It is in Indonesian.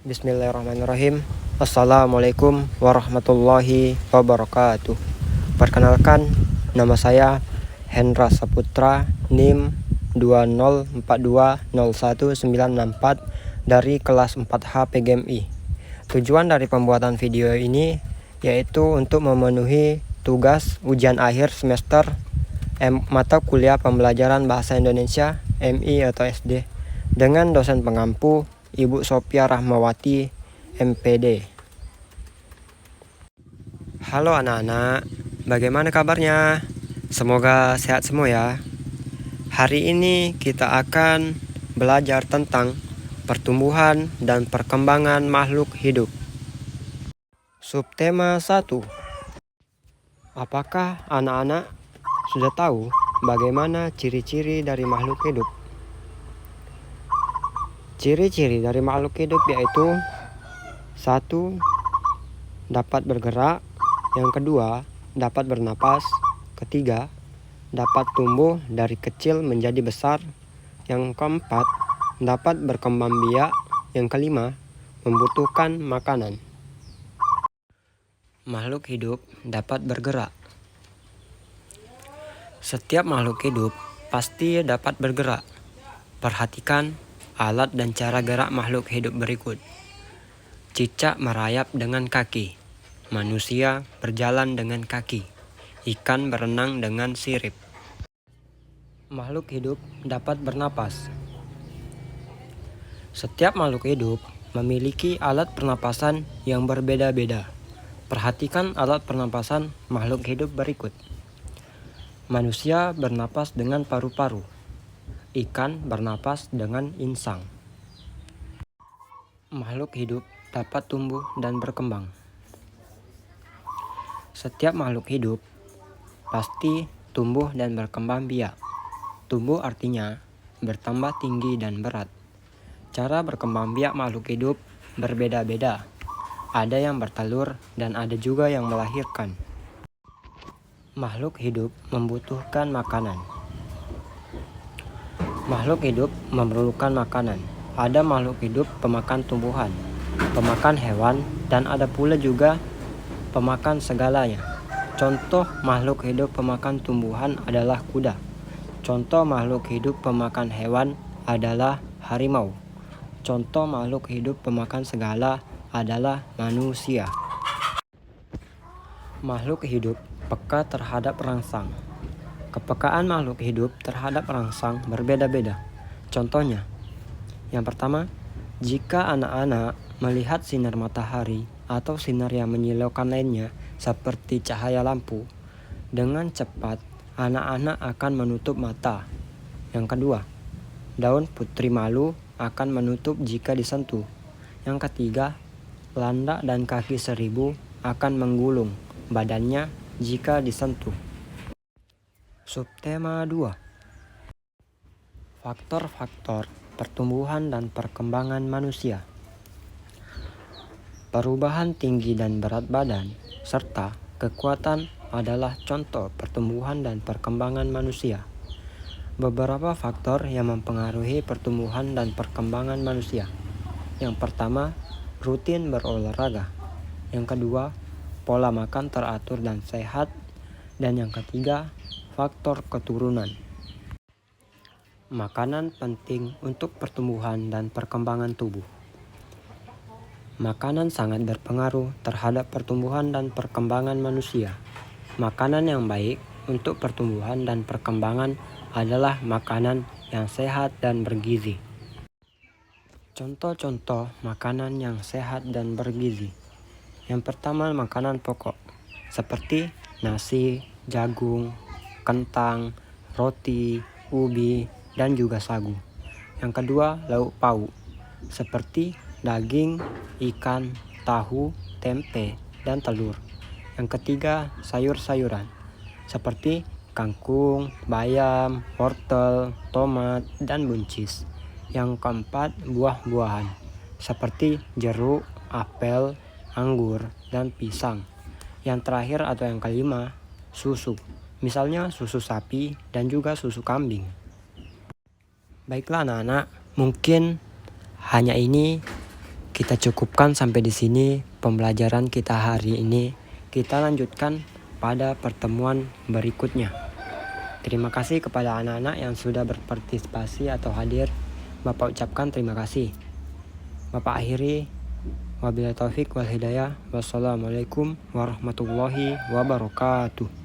Bismillahirrahmanirrahim. Assalamualaikum warahmatullahi wabarakatuh. Perkenalkan, nama saya Hendra Saputra, NIM 20420194 dari kelas 4H PGMI. Tujuan dari pembuatan video ini yaitu untuk memenuhi tugas ujian akhir semester mata kuliah pembelajaran bahasa Indonesia MI atau SD dengan dosen pengampu Ibu Sophia Rahmawati, MPD. Halo anak-anak, bagaimana kabarnya? Semoga sehat semua ya. Hari ini kita akan belajar tentang pertumbuhan dan perkembangan makhluk hidup. Subtema 1. Apakah anak-anak sudah tahu bagaimana ciri-ciri dari makhluk hidup? Ciri-ciri dari makhluk hidup yaitu 1. Dapat bergerak. Yang kedua, dapat bernapas. Ketiga, dapat tumbuh dari kecil menjadi besar. Yang keempat, dapat berkembang biak. Yang kelima, membutuhkan makanan. Makhluk hidup dapat bergerak. Setiap makhluk hidup pasti dapat bergerak. Perhatikan alat dan cara gerak makhluk hidup berikut. Cicak merayap dengan kaki. Manusia berjalan dengan kaki. Ikan berenang dengan sirip. Makhluk hidup dapat bernapas. Setiap makhluk hidup memiliki alat pernapasan yang berbeda-beda. Perhatikan alat pernapasan makhluk hidup berikut. Manusia bernapas dengan paru-paru. Ikan bernapas dengan insang. Makhluk hidup dapat tumbuh dan berkembang. Setiap makhluk hidup pasti tumbuh dan berkembang biak. Tumbuh artinya bertambah tinggi dan berat. Cara berkembang biak makhluk hidup berbeda-beda. Ada yang bertelur dan ada juga yang melahirkan. Makhluk hidup membutuhkan makanan. Makhluk hidup memerlukan makanan. Ada makhluk hidup pemakan tumbuhan, pemakan hewan, dan ada pula juga pemakan segalanya. Contoh makhluk hidup pemakan tumbuhan adalah kuda. Contoh makhluk hidup pemakan hewan adalah harimau. Contoh makhluk hidup pemakan segala adalah manusia. Makhluk hidup peka terhadap rangsang. Kepekaan makhluk hidup terhadap rangsang berbeda-beda. Contohnya, yang pertama, jika anak-anak melihat sinar matahari atau sinar yang menyilaukan lainnya seperti cahaya lampu, dengan cepat anak-anak akan menutup mata. Yang kedua, daun putri malu akan menutup jika disentuh. Yang ketiga, landak dan kaki seribu akan menggulung badannya jika disentuh. Subtema 2. Faktor-faktor pertumbuhan dan perkembangan manusia. Perubahan tinggi dan berat badan serta kekuatan adalah contoh pertumbuhan dan perkembangan manusia. Beberapa faktor yang mempengaruhi pertumbuhan dan perkembangan manusia. Yang pertama, rutin berolahraga. Yang kedua, pola makan teratur dan sehat. Dan yang ketiga, faktor keturunan. Makanan penting untuk pertumbuhan dan perkembangan tubuh. Makanan sangat berpengaruh terhadap pertumbuhan dan perkembangan manusia. Makanan yang baik untuk pertumbuhan dan perkembangan adalah makanan yang sehat dan bergizi. Contoh-contoh makanan yang sehat dan bergizi. Yang pertama, makanan pokok seperti nasi, jagung, kentang, roti, ubi, dan juga sagu. Yang kedua, lauk pauk seperti daging, ikan, tahu, tempe, dan telur. Yang ketiga, sayur-sayuran seperti kangkung, bayam, wortel, tomat, dan buncis. Yang keempat, buah-buahan seperti jeruk, apel, anggur, dan pisang. Yang terakhir atau yang kelima, susu. Misalnya susu sapi dan juga susu kambing. Baiklah anak-anak, mungkin hanya ini Kita cukupkan sampai di sini pembelajaran kita hari ini. Kita lanjutkan pada pertemuan berikutnya. Terima kasih kepada anak-anak yang sudah berpartisipasi atau hadir. Bapak ucapkan terima kasih. Bapak akhiri, wabillahi taufik wal hidayah. Wassalamualaikum warahmatullahi wabarakatuh.